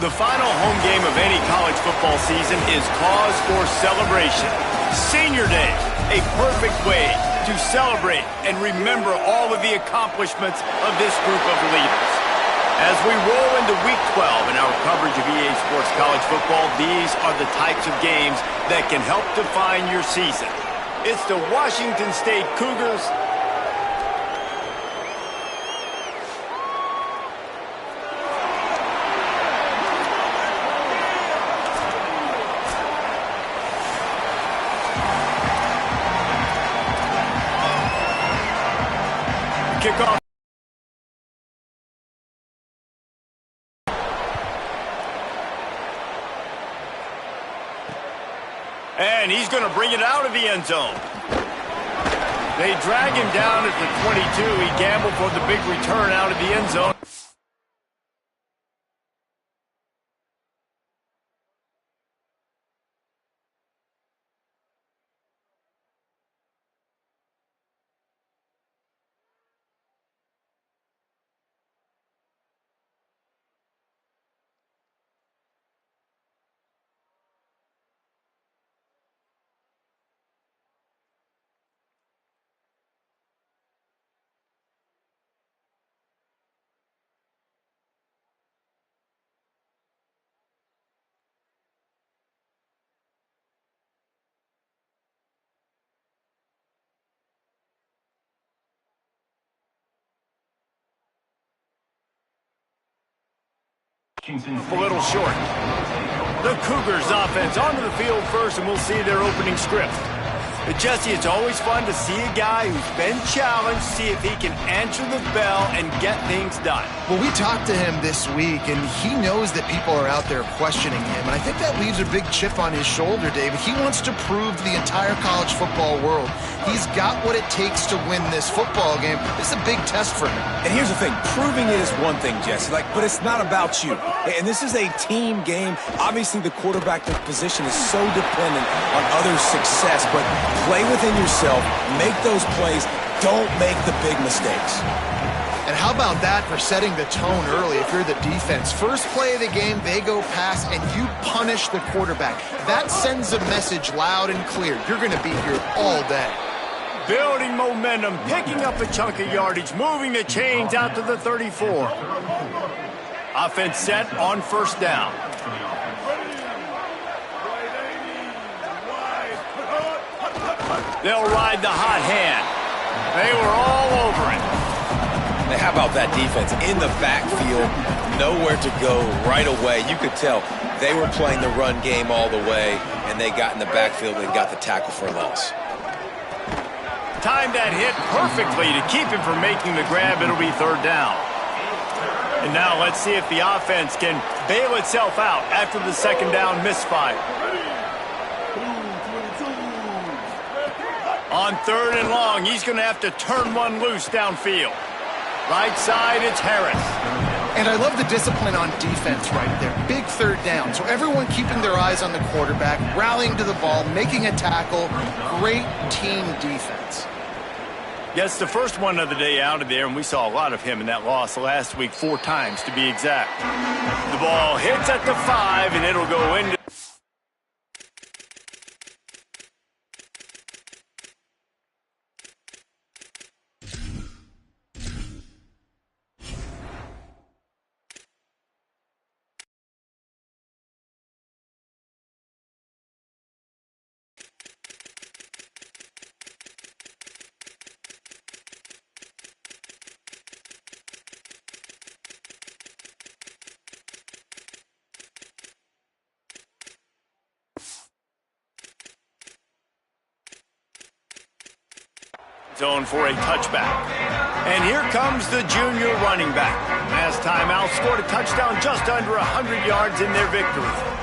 The final home game of any college football season is cause for celebration. Senior Day, a perfect way to celebrate and remember all of the accomplishments of this group of leaders. As we roll into Week 12 in our coverage of EA Sports College Football, these are the types of games that can help define your season. It's the Washington State Cougars kickoff. And he's going to bring it out of the end zone. They drag him down at the 22. He gambled for the big return out of the end zone. A little short. The Cougars offense onto the field first, and we'll see their opening script. Jesse, it's always fun to see a guy who's been challenged, see if he can answer the bell and get things done. Well, we talked to him this week, and he knows that people are out there questioning him, and I think that leaves a big chip on his shoulder, David. He wants to prove to the entire college football world he's got what it takes to win this football game. This is a big test for him. And here's the thing, proving it is one thing, Jesse, but it's not about you. And this is a team game. Obviously, the quarterback position is so dependent on others' success, but play within yourself, make those plays, don't make the big mistakes. And how about that for setting the tone early if you're the defense? First play of the game, they go pass, and you punish the quarterback. That sends a message loud and clear. You're going to be here all day. Building momentum, picking up a chunk of yardage, moving the chains out to the 34. Offense set on first down. They'll ride the hot hand. They were all over it. How about that defense in the backfield, nowhere to go right away. You could tell they were playing the run game all the way, and they got in the backfield and got the tackle for a loss. Timed that hit perfectly to keep him from making the grab. It'll be third down. And now let's see if the offense can bail itself out after the second down misfire. On third and long, he's going to have to turn one loose downfield. Right side, it's Harris. And I love the discipline on defense right there. Big third down. So everyone keeping their eyes on the quarterback, rallying to the ball, making a tackle. Great team defense. Yes, the first one of the day out of there, and we saw a lot of him in that loss last week, 4 times to be exact. The ball hits at the 5, and it'll go into... zone for a touchback. And here comes the junior running back. Last time out, scored a touchdown just under 100 yards in their victory.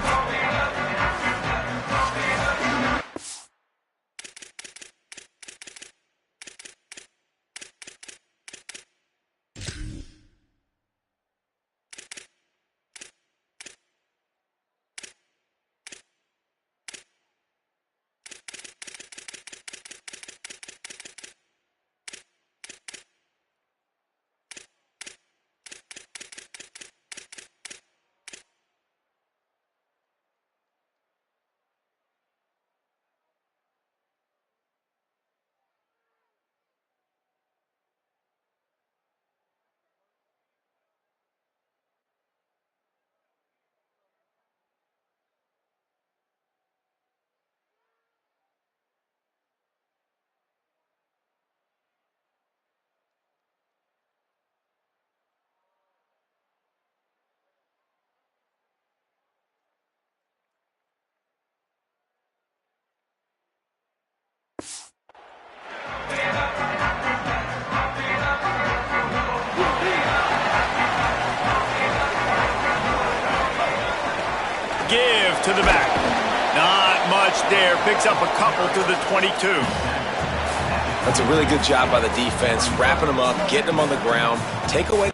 to the back. Not much there. Picks up a couple to the 22. That's a really good job by the defense, wrapping them up, getting them on the ground. Take away.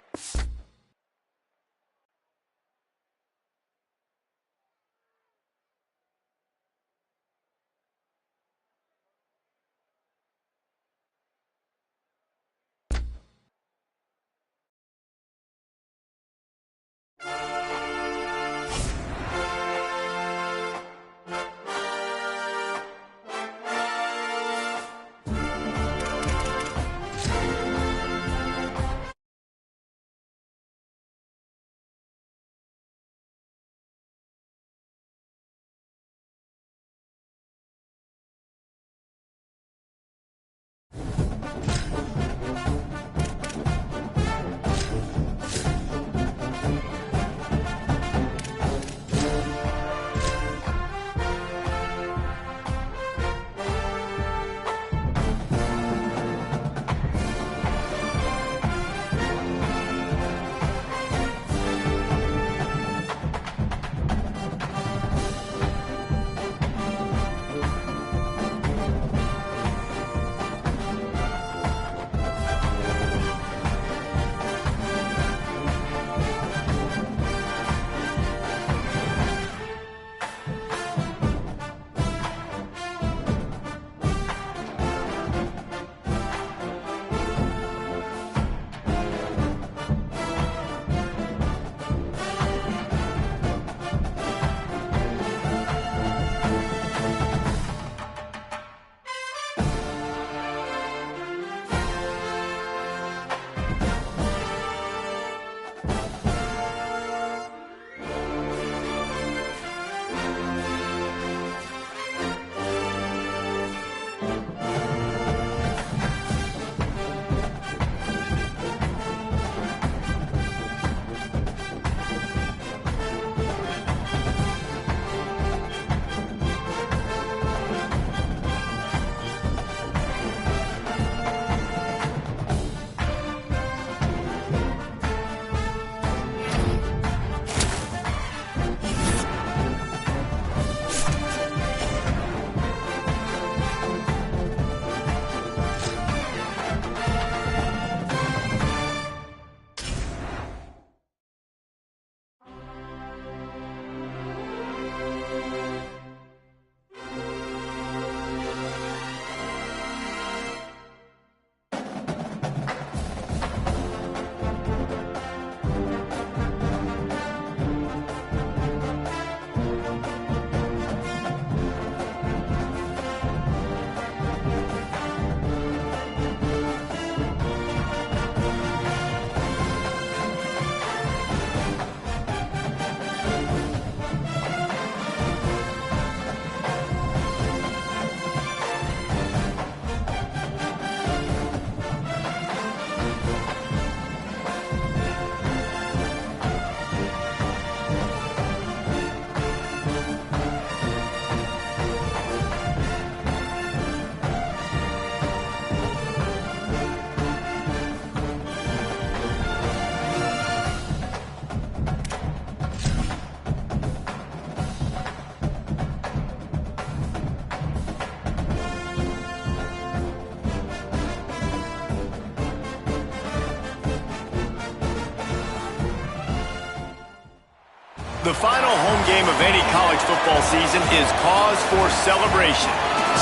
The final home game of any college football season is cause for celebration.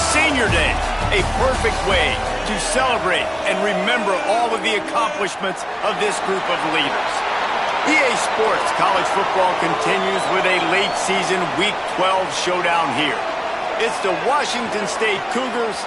Senior Day, a perfect way to celebrate and remember all of the accomplishments of this group of leaders. EA Sports College Football continues with a late season Week 12 showdown here. It's the Washington State Cougars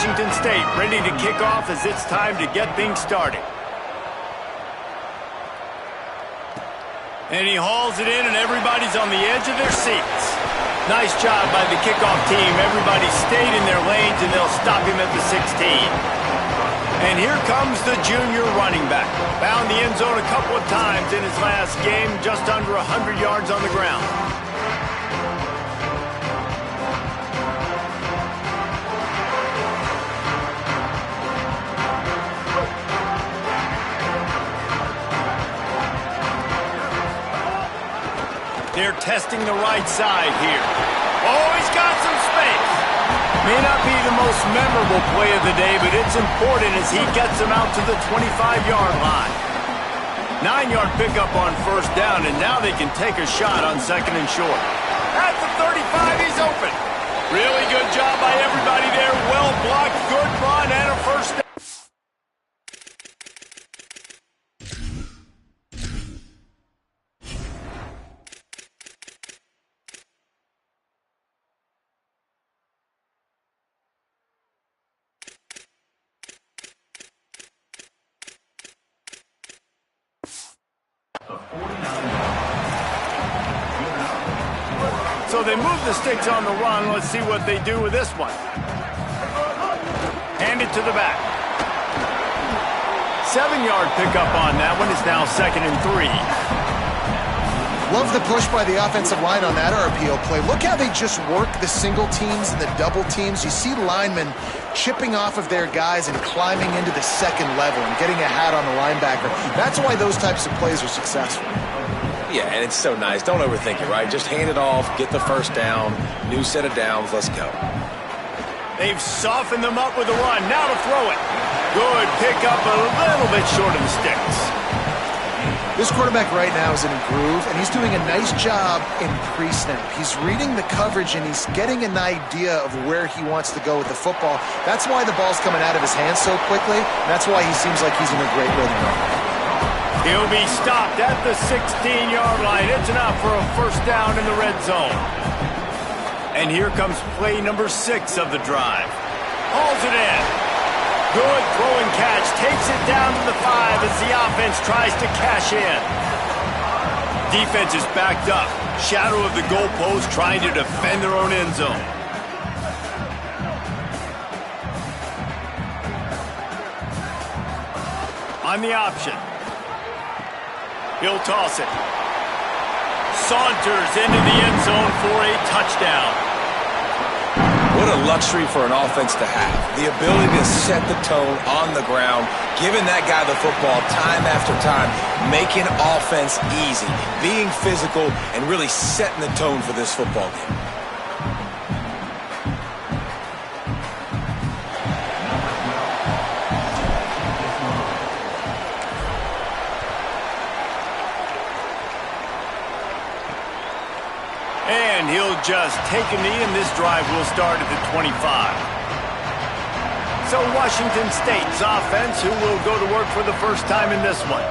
Washington State ready to kick off as it's time to get things started. And he hauls it in, and everybody's on the edge of their seats. Nice job by the kickoff team. Everybody stayed in their lanes, and they'll stop him at the 16. And here comes the junior running back. Found the end zone a couple of times in his last game, just under 100 yards on the ground. They're testing the right side here. Oh, he's got some space. May not be the most memorable play of the day, but it's important as he gets them out to the 25-yard line. 9-yard pickup on first down, and now they can take a shot on second and short. At the 35, he's open. Really good job by everybody there. Well blocked, good run, and a first down. So they move the sticks on the run. Let's see what they do with this one. Hand it to the back. 7-yard pickup on that one. It's now 2nd and 3. Love the push by the offensive line on that RPO play. Look how they just work the single teams and the double teams. You see linemen chipping off of their guys and climbing into the second level and getting a hat on the linebacker. That's why those types of plays are successful. Yeah, and it's so nice. Don't overthink it, right? Just hand it off, get the first down, new set of downs, let's go. They've softened them up with a run. Now to throw it. Good pickup, a little bit short of the sticks. This quarterback right now is in a groove, and he's doing a nice job in pre-snap. He's reading the coverage, and he's getting an idea of where he wants to go with the football. That's why the ball's coming out of his hands so quickly, and that's why he seems like he's in a great rhythm right now. He'll be stopped at the 16-yard line. It's enough for a first down in the red zone. And here comes play number 6 of the drive. Hauls it in. Good throwing catch. Takes it down to the 5 as the offense tries to cash in. Defense is backed up. Shadow of the goalpost trying to defend their own end zone. On the option. He'll toss it. Saunters into the end zone for a touchdown. What a luxury for an offense to have. The ability to set the tone on the ground, giving that guy the football time after time, making offense easy, being physical, and really setting the tone for this football game. And he'll just take a knee, and this drive will start at the 25. So Washington State's offense, who will go to work for the first time in this one.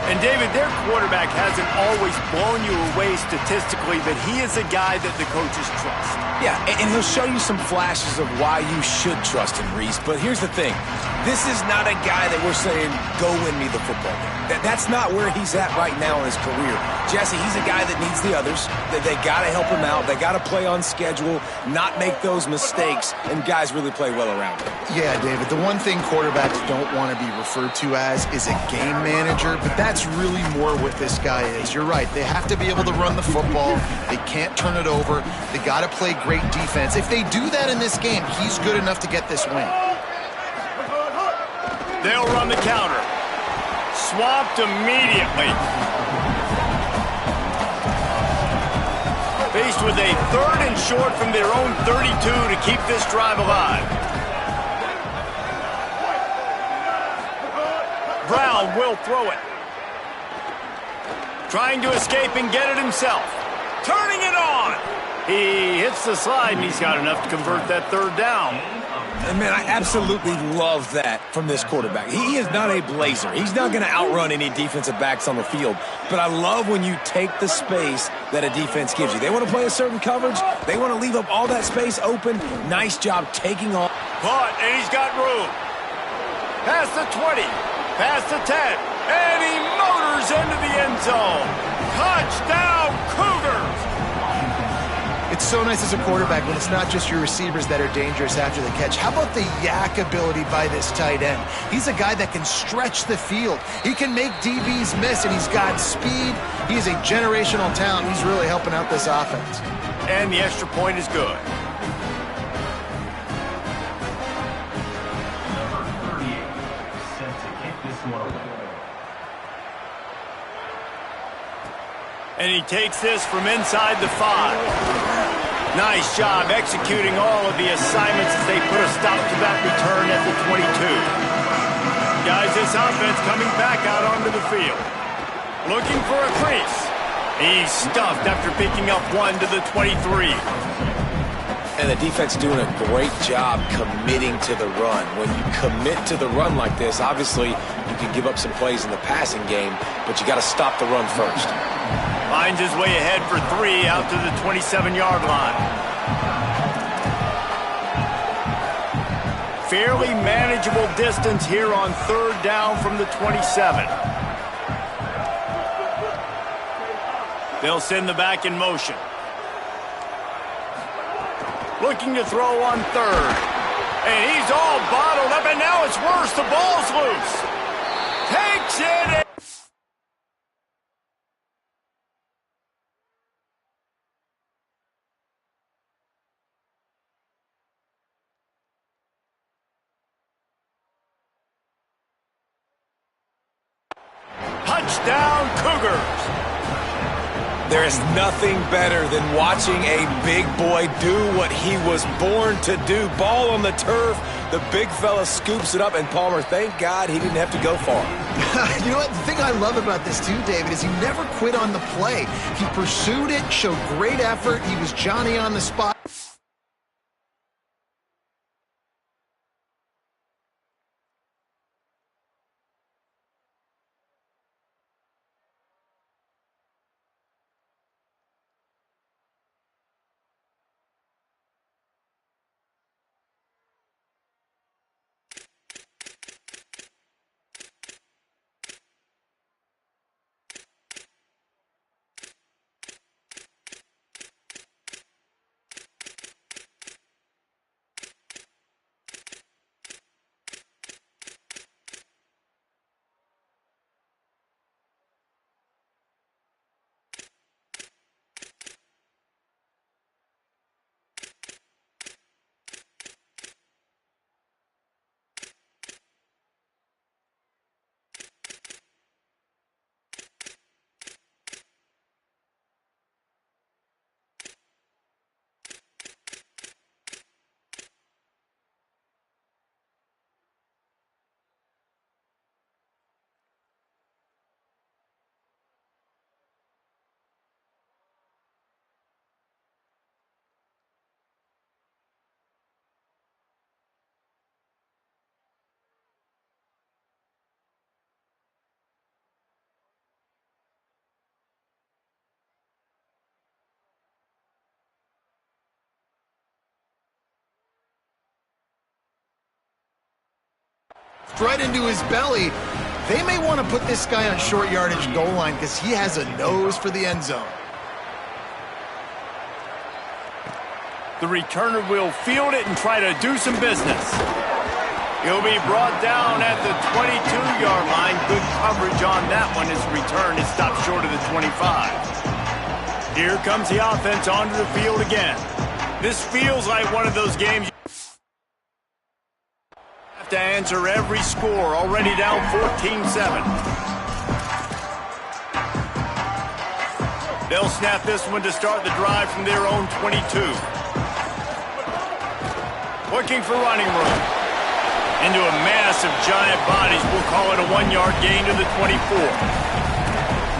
And David, their quarterback hasn't always blown you away statistically, but he is a guy that the coaches trust. Yeah, and he'll show you some flashes of why you should trust him, Reese. But here's the thing. This is not a guy that we're saying, go win me the football game. That's not where he's at right now in his career. Jesse, he's a guy that needs the others. They got to help him out. They got to play on schedule, not make those mistakes, and guys really play well around him. Yeah, David, the one thing quarterbacks don't want to be referred to as is a game manager, but that's really more what this guy is. You're right. They have to be able to run the football. They can't turn it over. They got to play great defense. If they do that in this game, he's good enough to get this win. They'll run the counter. Swamped immediately. Faced with a 3rd and short from their own 32 to keep this drive alive. Brown will throw it. Trying to escape and get it himself. Turning it on. He hits the slide, and he's got enough to convert that 3rd down. And man, I absolutely love that from this quarterback. He is not a blazer. He's not going to outrun any defensive backs on the field. But I love when you take the space that a defense gives you. They want to play a certain coverage. They want to leave up all that space open. Nice job taking off. Caught, and he's got room. Past the 20, past the 10, and he motors into the end zone. Touchdown, Cougars! It's so nice as a quarterback when it's not just your receivers that are dangerous after the catch. How about the yak ability by this tight end? He's a guy that can stretch the field. He can make DBs miss, and he's got speed. He's a generational talent. He's really helping out this offense. And the extra point is good. And he takes this from inside the 5. Nice job executing all of the assignments as they put a stop to that return at the 22. Guys, this offense coming back out onto the field. Looking for a crease. He's stuffed after picking up 1 to the 23. And the defense doing a great job committing to the run. When you commit to the run like this, obviously you can give up some plays in the passing game, but you got to stop the run first. Finds his way ahead for 3 out to the 27-yard line. Fairly manageable distance here on 3rd down from the 27. They'll send the back in motion. Looking to throw on 3rd. And he's all bottled up, and now it's worse. The ball's loose. Takes it. Touchdown, Cougars. There is nothing better than watching a big boy do what he was born to do. Ball on the turf, the big fella scoops it up, and Palmer, thank God he didn't have to go far. You know what? The thing I love about this too, David, is he never quit on the play. He pursued it, showed great effort. He was Johnny on the spot. Right into his belly. They may want to put this guy on short yardage goal line because he has a nose for the end zone. The returner will field it and try to do some business. He'll be brought down at the 22-yard line. Good coverage on that one. His return is stopped short of the 25. Here comes the offense onto the field again. This feels like one of those games to answer every score. Already down 14-7. They'll snap this one to start the drive from their own 22. Looking for running room. Into a mass of giant bodies. We'll call it a 1-yard gain to the 24.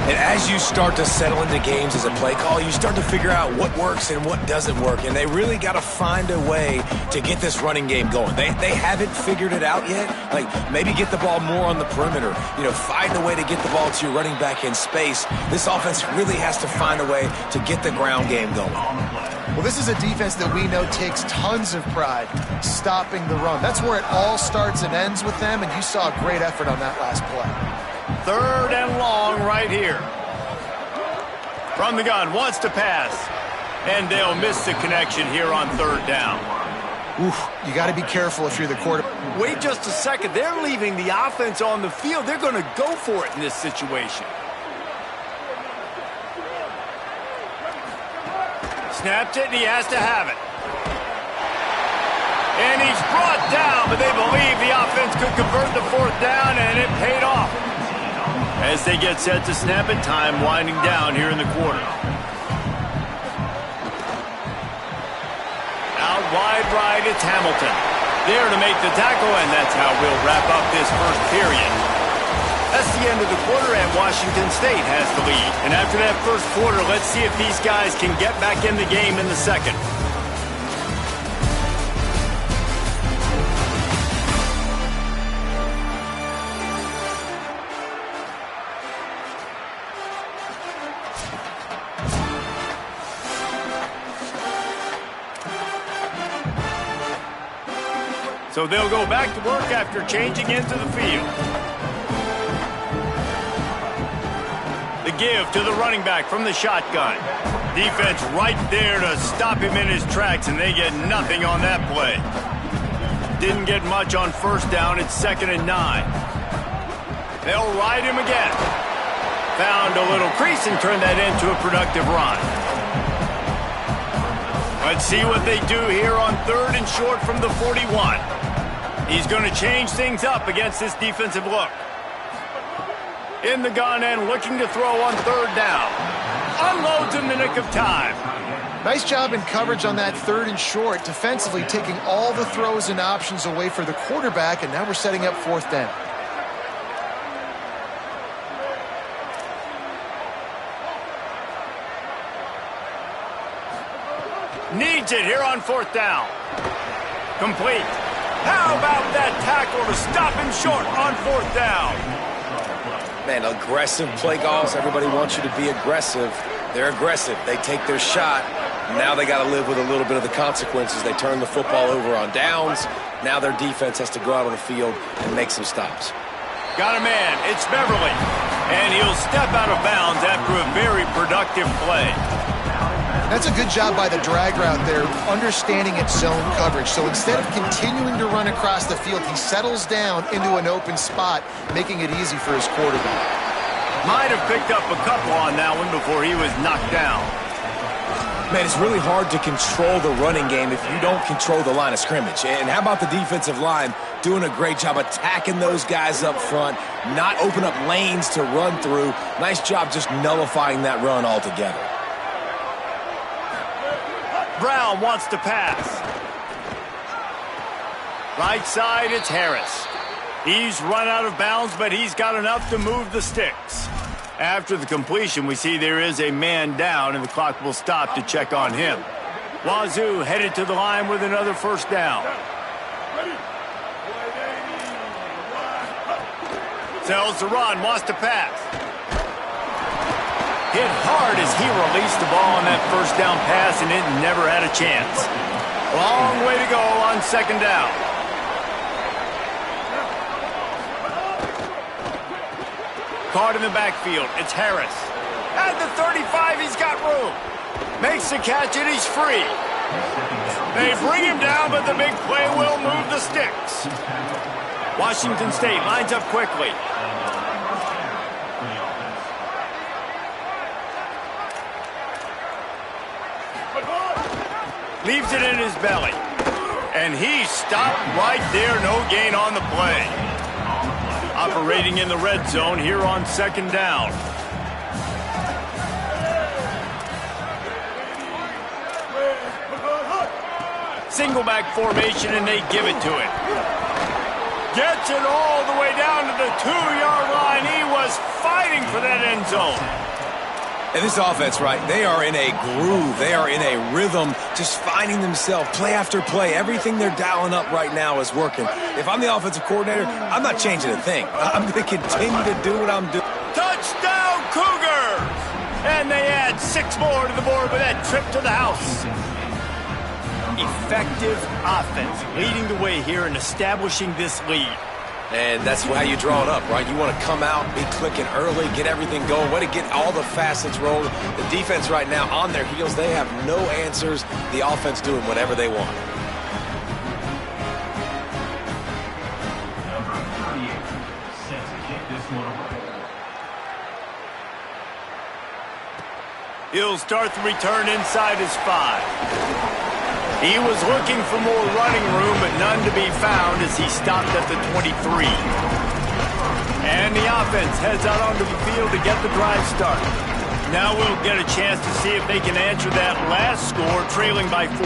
And as you start to settle into games as a play call, you start to figure out what works and what doesn't work. And they really got to find a way to get this running game going. They haven't figured it out yet. Like, maybe get the ball more on the perimeter. You know, find a way to get the ball to your running back in space. This offense really has to find a way to get the ground game going. Well, this is a defense that we know takes tons of pride stopping the run. That's where it all starts and ends with them, and you saw a great effort on that last play. 3rd and long right here. From the gun, wants to pass. And they'll miss the connection here on third down. Oof, you got to be careful if you're the quarterback. Wait just a second. They're leaving the offense on the field. They're going to go for it in this situation. Snapped it, and he has to have it. And he's brought down, but they believe the offense could convert the fourth down, and it paid off. As they get set to snap it, time winding down here in the quarter. Out wide right, it's Hamilton. There to make the tackle, and that's how we'll wrap up this first period. That's the end of the quarter, and Washington State has the lead. And after that first quarter, let's see if these guys can get back in the game in the second. So they'll go back to work after changing into the field. The give to the running back from the shotgun. Defense right there to stop him in his tracks, and they get nothing on that play. Didn't get much on first down. It's 2nd and 9. They'll ride him again. Found a little crease and turned that into a productive run. Let's see what they do here on 3rd and short from the 41. He's going to change things up against this defensive look. In the gun and looking to throw on 3rd down. Unloads in the nick of time. Nice job in coverage on that 3rd and short, defensively taking all the throws and options away for the quarterback, and now we're setting up 4th down. Needs it here on 4th down. Complete. How about that tackle to stop him short on 4th down? Man, aggressive play calls. Everybody wants you to be aggressive. They're aggressive. They take their shot. Now they got to live with a little bit of the consequences. They turn the football over on downs. Now their defense has to go out on the field and make some stops. Got a man. It's Beverly. And he'll step out of bounds after a very productive play. That's a good job by the drag route there, understanding its zone coverage. So instead of continuing to run across the field, he settles down into an open spot, making it easy for his quarterback. Might have picked up a couple on that one before he was knocked down. Man, it's really hard to control the running game if you don't control the line of scrimmage. And how about the defensive line doing a great job attacking those guys up front, not open up lanes to run through. Nice job just nullifying that run altogether. Brown wants to pass. Right side, it's Harris. He's run out of bounds, but he's got enough to move the sticks. After the completion, we see there is a man down, and the clock will stop to check on him. Wazoo headed to the line with another 1st down. Sells the run, wants to pass. Hit hard as he released the ball on that 1st down pass, and it never had a chance. Long way to go on 2nd down. Caught in the backfield. It's Harris. At the 35, he's got room. Makes the catch, and he's free. They bring him down, but the big play will move the sticks. Washington State lines up quickly. Leaves it in his belly. And he stopped right there. No gain on the play. Operating in the red zone here on 2nd down. Single back formation, and they give it to him. Gets it all the way down to the 2-yard line. He was fighting for that end zone. And this offense, right, they are in a groove. They are in a rhythm, just finding themselves play after play. Everything they're dialing up right now is working. If I'm the offensive coordinator, I'm not changing a thing. I'm going to continue to do what I'm doing. Touchdown, Cougars! And they add 6 more to the board with that trip to the house. Effective offense leading the way here and establishing this lead. And that's how you draw it up, right? You want to come out, be clicking early, get everything going, way to get all the facets rolling. The defense right now on their heels, they have no answers. The offense doing whatever they want. Number 38 set to kick this one away. He'll start the return inside his 5. He was looking for more running room, but none to be found as he stopped at the 23. And the offense heads out onto the field to get the drive started. Now we'll get a chance to see if they can answer that last score, trailing by 14,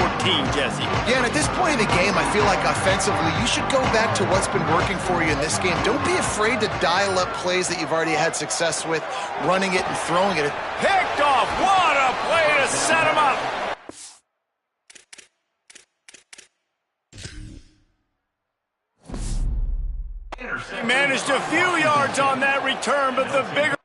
Jesse. Yeah, and at this point in the game, I feel like offensively, you should go back to what's been working for you in this game. Don't be afraid to dial up plays that you've already had success with, running it and throwing it. Picked off. What a play to set him up. He managed a few yards on that return, but the bigger...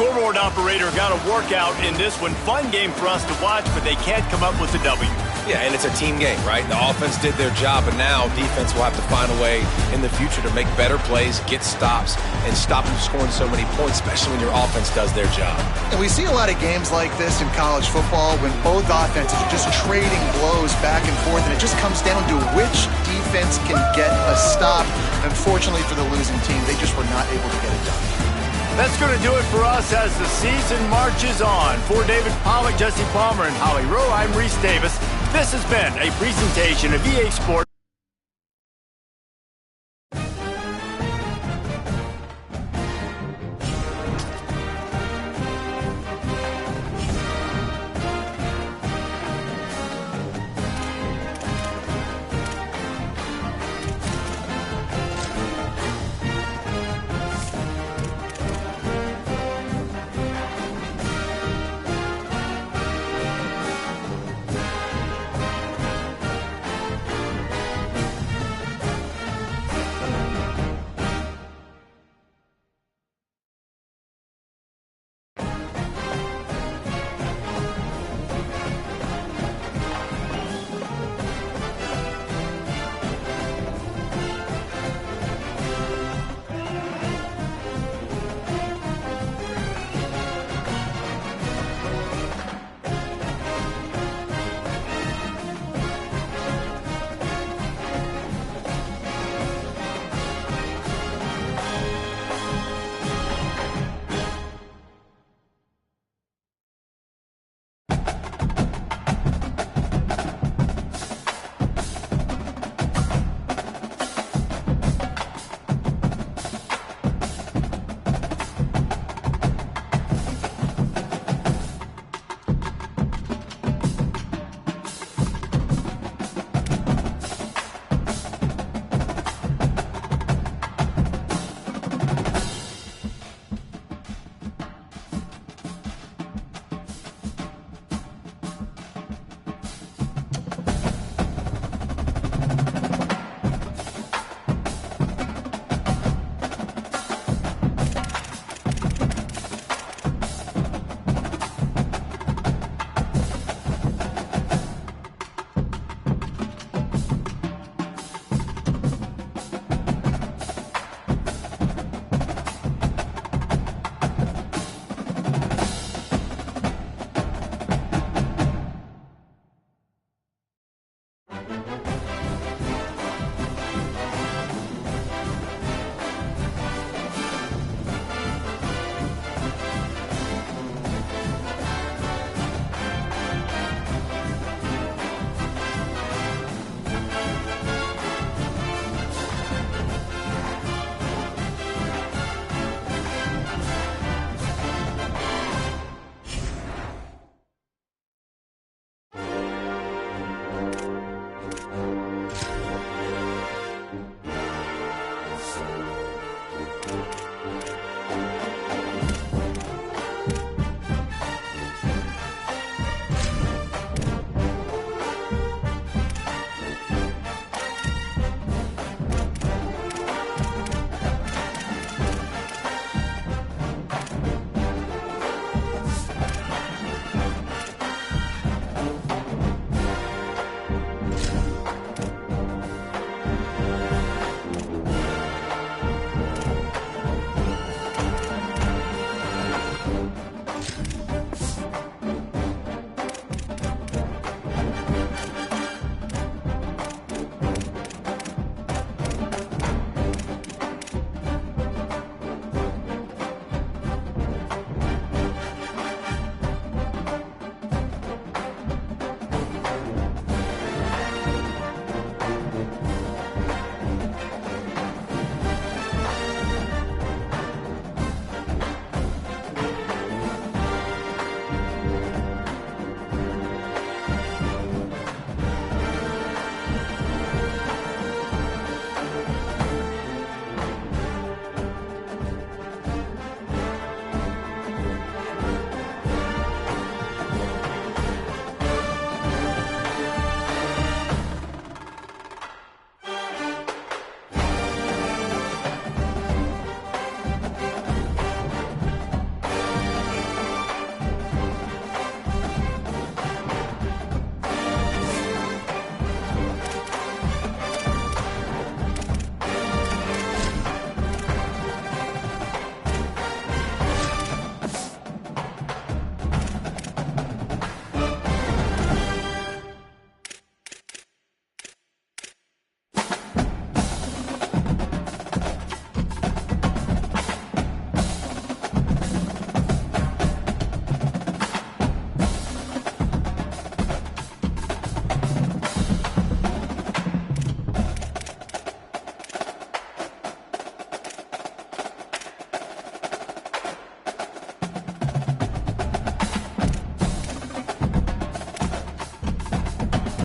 Scoreboard operator got a workout in this one. Fun game for us to watch, but they can't come up with a W. Yeah, and it's a team game, right? The offense did their job, but now defense will have to find a way in the future to make better plays, get stops, and stop them scoring so many points, especially when your offense does their job. And we see a lot of games like this in college football when both offenses are just trading blows back and forth, and it just comes down to which defense can get a stop. Unfortunately for the losing team, they just were not able to get it done. That's going to do it for us as the season marches on. For David Pollack, Jesse Palmer, and Holly Rowe, I'm Reese Davis. This has been a presentation of EA Sports.